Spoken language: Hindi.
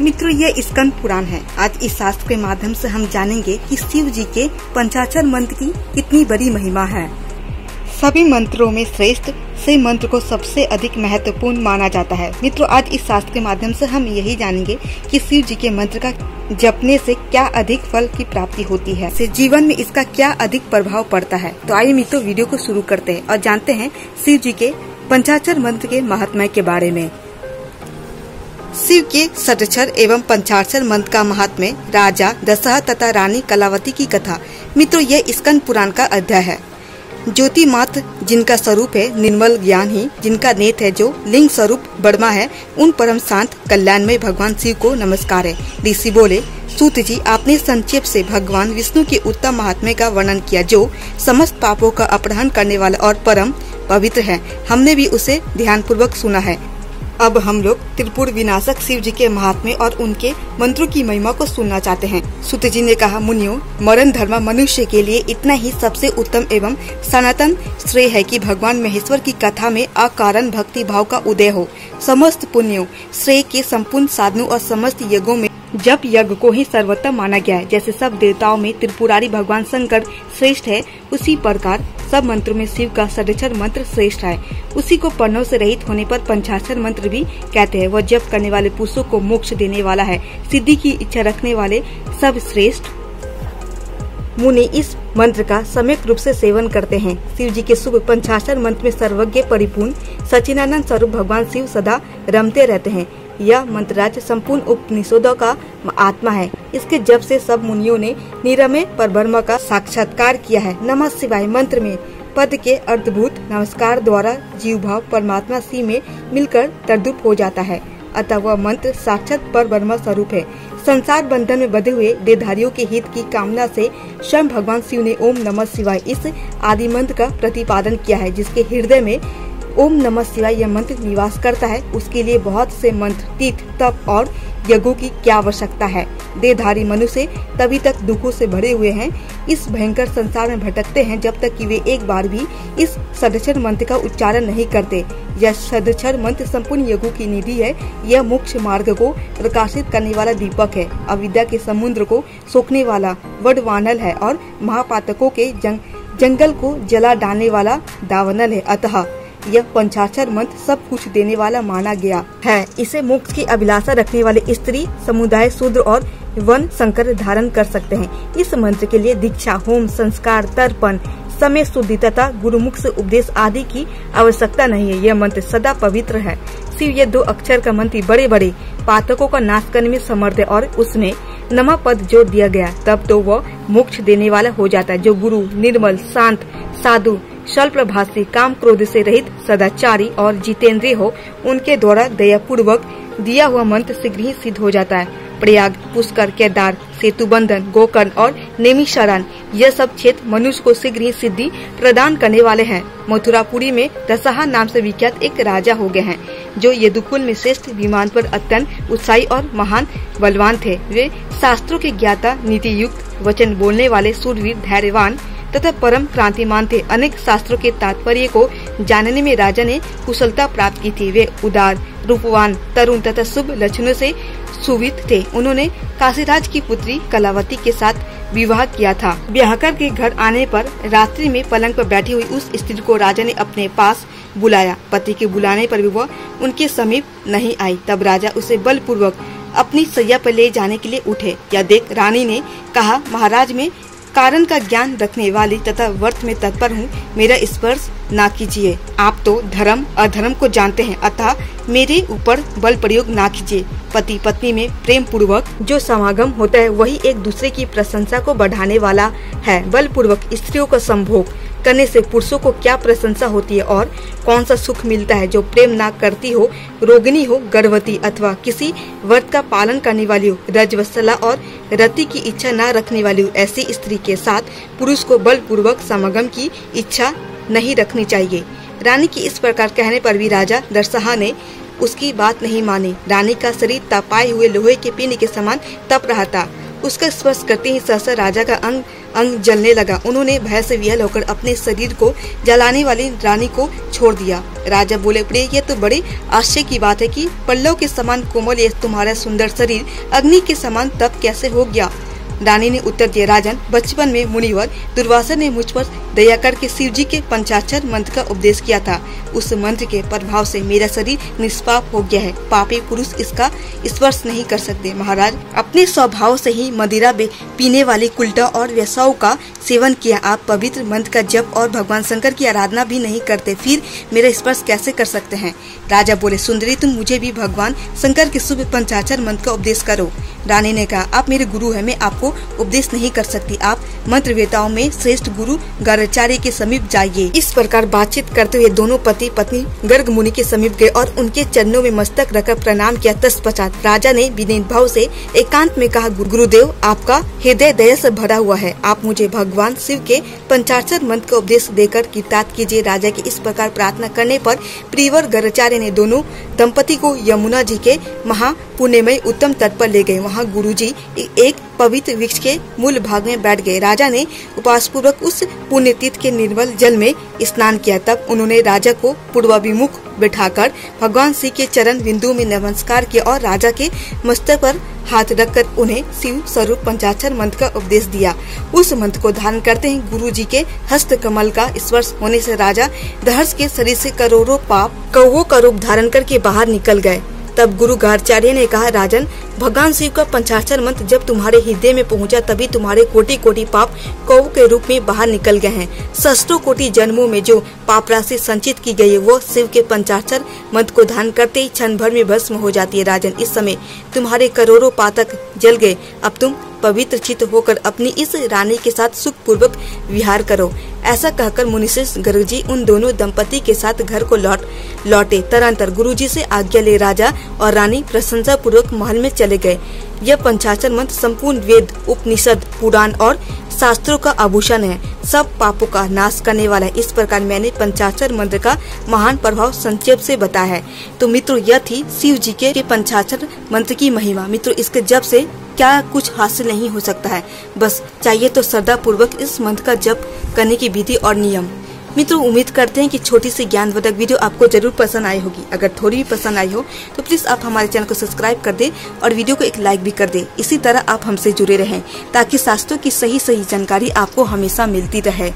मित्रों, ये स्कंद पुराण है। आज इस शास्त्र के माध्यम से हम जानेंगे कि शिव जी के पंचाक्षर मंत्र की कितनी बड़ी महिमा है। सभी मंत्रों में श्रेष्ठ शिव मंत्र को सबसे अधिक महत्वपूर्ण माना जाता है। मित्रों, आज इस शास्त्र के माध्यम से हम यही जानेंगे कि शिव जी के मंत्र का जपने से क्या अधिक फल की प्राप्ति होती है, से जीवन में इसका क्या अधिक प्रभाव पड़ता है। तो आइए मित्रों, वीडियो को शुरू करते हैं और जानते हैं शिव जी के पंचाक्षर मंत्र के महात्म्य के बारे में। शिव के षटक्षर एवं पंचाक्षर मंत्र का महात्म्य, राजा दशरथ तथा रानी कलावती की कथा। मित्रों, यह स्कंद पुराण का अध्याय है। ज्योति मात्र जिनका स्वरूप है निर्मल ज्ञान ही, जिनका नेत्र है जो लिंग स्वरूप ब्रह्मा है, उन परम शांत कल्याणमय भगवान शिव को नमस्कार है। ऋषि बोले, सूत जी, आपने संक्षेप से भगवान विष्णु के उत्तम महात्म्य का वर्णन किया, जो समस्त पापों का अपहरण करने वाला और परम पवित्र है। हमने भी उसे ध्यान पूर्वक सुना है। अब हम लोग त्रिपुर विनाशक शिव जी के महात्म्य और उनके मंत्रों की महिमा को सुनना चाहते हैं। सूत जी ने कहा, मुनियों, मरण धर्म मनुष्य के लिए इतना ही सबसे उत्तम एवं सनातन श्रेय है कि भगवान महेश्वर की कथा में अकारण भक्ति भाव का उदय हो। समस्त पुण्यों श्रेय के संपूर्ण साधनों और समस्त यज्ञों में जब यज्ञ को ही सर्वोत्तम माना गया है, जैसे सब देवताओं में त्रिपुरारी भगवान शंकर श्रेष्ठ है, उसी प्रकार सब मंत्रों में शिव का षटक्षर मंत्र श्रेष्ठ है। उसी को पन्नों से रहित होने पर पंचाक्षर मंत्र भी कहते हैं। वह जप करने वाले पुरुषों को मोक्ष देने वाला है। सिद्धि की इच्छा रखने वाले सब श्रेष्ठ मुनि इस मंत्र का सम्यक रूप से सेवन करते हैं। शिव जी के शुभ पंचाक्षर मंत्र में सर्वज्ञ परिपूर्ण सच्चिदानंद स्वरूप भगवान शिव सदा रमते रहते हैं। यह मंत्रराज संपूर्ण उपनिषदों का आत्मा है। इसके जप से सब मुनियों ने निरमय परब्रह्म का साक्षात्कार किया है। नमः शिवाय मंत्र में पद के अर्थभूत नमस्कार द्वारा जीव भाव परमात्मा शिव में मिलकर तद्रूप हो जाता है। अतः वह मंत्र साक्षात परब्रह्म स्वरूप है। संसार बंधन में बंधे हुए देहधारियों के हित की कामना से स्वयं भगवान शिव ने ओम नमः शिवाय इस आदि मंत्र का प्रतिपादन किया है। जिसके हृदय में ओम नमः शिवाय यह मंत्र निवास करता है, उसके लिए बहुत से मंत्र, तीर्थ, तप और यज्ञों की क्या आवश्यकता है। देहधारी मनुष्य तभी तक दुखों से भरे हुए हैं, इस भयंकर संसार में भटकते हैं, जब तक कि वे एक बार भी इस षटक्षर मंत्र का उच्चारण नहीं करते। यह षटक्षर मंत्र संपूर्ण यज्ञों की निधि है। यह मोक्ष मार्ग को प्रकाशित करने वाला दीपक है, अविद्या के समुद्र को सोखने वाला वडवानल है और महापातकों के जंगल को जला डालने वाला दावानल है। अतः यह पंचाक्षर मंत्र सब कुछ देने वाला माना गया है। इसे मोक्ष की अभिलाषा रखने वाले स्त्री समुदाय, शूद्र और वन शंकर धारण कर सकते हैं। इस मंत्र के लिए दीक्षा, होम, संस्कार, तर्पण, समय शुद्धि तथा गुरुमुख से उपदेश आदि की आवश्यकता नहीं है। यह मंत्र सदा पवित्र है। शिव ये 2 अक्षर का मंत्र बड़े बड़े पातकों का नाश करने में समर्थ है और उसमें नमः पद जोड़ दिया गया, तब तो वह मोक्ष देने वाला हो जाता है। जो गुरु, निर्मल, शांत, साधु, स्वल्पभाषी, काम क्रोध से रहित, सदाचारी और जितेंद्रिय हो, उनके द्वारा दयापूर्वक दिया हुआ मंत्र शीघ्र ही सिद्ध हो जाता है। प्रयाग, पुष्कर, केदार, सेतुबंधन, गोकर्ण और नेमिशारण यह सब क्षेत्र मनुष्य को शीघ्र ही सिद्धि प्रदान करने वाले हैं। मथुरापुरी में दशरथ नाम से विख्यात एक राजा हो गए हैं, जो यदुकुल में श्रेष्ठ विमान पर अत्यंत उत्साही और महान बलवान थे। वे शास्त्रों के ज्ञाता, नीति युक्त वचन बोलने वाले, शूरवीर, धैर्यवान तथा परम क्रांतिमान थे। अनेक शास्त्रों के तात्पर्य को जानने में राजा ने कुशलता प्राप्त की थी। वे उदार, रूपवान, तरुण तथा शुभ लक्षणों से सुवित थे। उन्होंने काशीराज की पुत्री कलावती के साथ विवाह किया था। ब्याहकर के घर आने पर रात्रि में पलंग पर बैठी हुई उस स्त्री को राजा ने अपने पास बुलाया। पति के बुलाने पर भी वह उनके समीप नहीं आई। तब राजा उसे बलपूर्वक अपनी सैया पर ले जाने के लिए उठे। यह देख रानी ने कहा, महाराज, में कारण का ज्ञान रखने वाली तथा व्रत में तत्पर हूँ, मेरा स्पर्श ना कीजिए। आप तो धर्म अधर्म को जानते हैं, अतः मेरे ऊपर बल प्रयोग ना कीजिए। पति पत्नी में प्रेम पूर्वक जो समागम होता है, वही एक दूसरे की प्रशंसा को बढ़ाने वाला है। बलपूर्वक स्त्रियों का संभोग करने से पुरुषों को क्या प्रशंसा होती है और कौन सा सुख मिलता है। जो प्रेम ना करती हो, रोगिणी हो, गर्भवती अथवा किसी व्रत का पालन करने वाली हो, रजवत्सला और रति की इच्छा न रखने वाली हो, ऐसी स्त्री के साथ पुरुष को बलपूर्वक समागम की इच्छा नहीं रखनी चाहिए। रानी की इस प्रकार कहने पर भी राजा दशरथ ने उसकी बात नहीं मानी। रानी का शरीर तपाए हुए लोहे के पिंड के समान तप रहा था। उसका स्पर्श करते ही सहसा राजा का अंग अंग जलने लगा। उन्होंने भय से विह्वल होकर अपने शरीर को जलाने वाली रानी को छोड़ दिया। राजा बोले, प्रिय, ये तो बड़े आश्चर्य की बात है कि पल्लव के समान कोमल ये तुम्हारा सुंदर शरीर अग्नि के समान तप कैसे हो गया। रानी ने उत्तर दिया, राजन, बचपन में मुनिवर दुर्वासा ने मुझ पर दया करके शिव जी के पंचाक्षर मंत्र का उपदेश किया था। उस मंत्र के प्रभाव से मेरा शरीर निष्पाप हो गया है। पापी पुरुष इसका स्पर्श नहीं कर सकते। महाराज, अपने स्वभाव से ही मदिरा पीने वाली कुल्टा और व्यसाओं का सेवन किया। आप पवित्र मंत्र का जप और भगवान शंकर की आराधना भी नहीं करते, फिर मेरा स्पर्श कैसे कर सकते हैं। राजा बोले, सुंदरी, तुम मुझे भी भगवान शंकर के शुभ पंचाक्षर मंत्र का उपदेश करो। रानी ने कहा, आप मेरे गुरु हैं, मैं आपको उपदेश नहीं कर सकती। आप मंत्रवेताओं में श्रेष्ठ गुरु गर्गाचार्य के समीप जाइए। इस प्रकार बातचीत करते हुए दोनों पति पत्नी गर्ग मुनि के समीप गए और उनके चरणों में मस्तक रखकर प्रणाम किया। तत्पश्चात राजा ने विनीत भाव से एकांत में कहा, गुरुदेव, आपका हृदय दया से भरा हुआ है। आप मुझे भगवान शिव के पंचाक्षर मंत्र का उपदेश देकर कृतार्थ कीजिए। राजा की इस प्रकार प्रार्थना करने पर प्रियवर गर्गाचार्य ने दोनों दंपति को यमुना जी के महापुण्यमय उत्तम तट पर ले गए। वहाँ गुरुजी एक पवित्र वृक्ष के मूल भाग में बैठ गए। राजा ने उपास पूर्वक उस पुण्य तीर्थ के निर्मल जल में स्नान किया। तब उन्होंने राजा को पूर्वाभिमुख बैठाकर भगवान शिव के चरण बिंदु में नमस्कार किया और राजा के मस्तक पर हाथ रखकर उन्हें शिव स्वरूप पंचाक्षर मंत्र का उपदेश दिया। उस मंत्र को धारण करते ही गुरु जी के हस्त कमल का स्पर्श होने से राजा दहर्ष के शरीर से करोड़ों पाप कौवों का रूप धारण करके बाहर निकल गए। तब गुरु गर्गाचार्य ने कहा, राजन, भगवान शिव का पंचाक्षर मंत्र जब तुम्हारे हृदय में पहुंचा तभी तुम्हारे कोटि कोटि पाप कौव के रूप में बाहर निकल गए हैं। सहस्त्रों कोटि जन्मों में जो पाप राशि संचित की गई है वो शिव के पंचाक्षर मंत्र को धारण करते ही क्षण भर में भस्म हो जाती है। राजन, इस समय तुम्हारे करोड़ों पातक जल गए। अब तुम पवित्र चित्त होकर अपनी इस रानी के साथ सुख पूर्वक विहार करो। ऐसा कहकर मुनिश्रेष्ठ गर्ग जी उन दोनों दंपति के साथ घर को लौटे। तदनंतर गुरुजी से आज्ञा ले राजा और रानी प्रशंसा पूर्वक महल में चले गए। यह पंचाक्षर मंत्र संपूर्ण वेद, उपनिषद, पुराण और शास्त्रों का आभूषण है, सब पापों का नाश करने वाला है। इस प्रकार मैंने पंचाक्षर मंत्र का महान प्रभाव संक्षेप से बताया है। तो मित्रों, यह थी शिव जी के पंचाक्षर मंत्र की महिमा। मित्रों, इसके जप से क्या कुछ हासिल नहीं हो सकता है, बस चाहिए तो श्रद्धा पूर्वक इस मंत्र का जप करने की विधि और नियम। मित्रों, उम्मीद करते हैं कि छोटी सी ज्ञानवर्धक वीडियो आपको जरूर पसंद आई होगी। अगर थोड़ी भी पसंद आई हो तो प्लीज आप हमारे चैनल को सब्सक्राइब कर दें और वीडियो को एक लाइक भी कर दें। इसी तरह आप हमसे जुड़े रहें ताकि शास्त्रों की सही जानकारी आपको हमेशा मिलती रहे।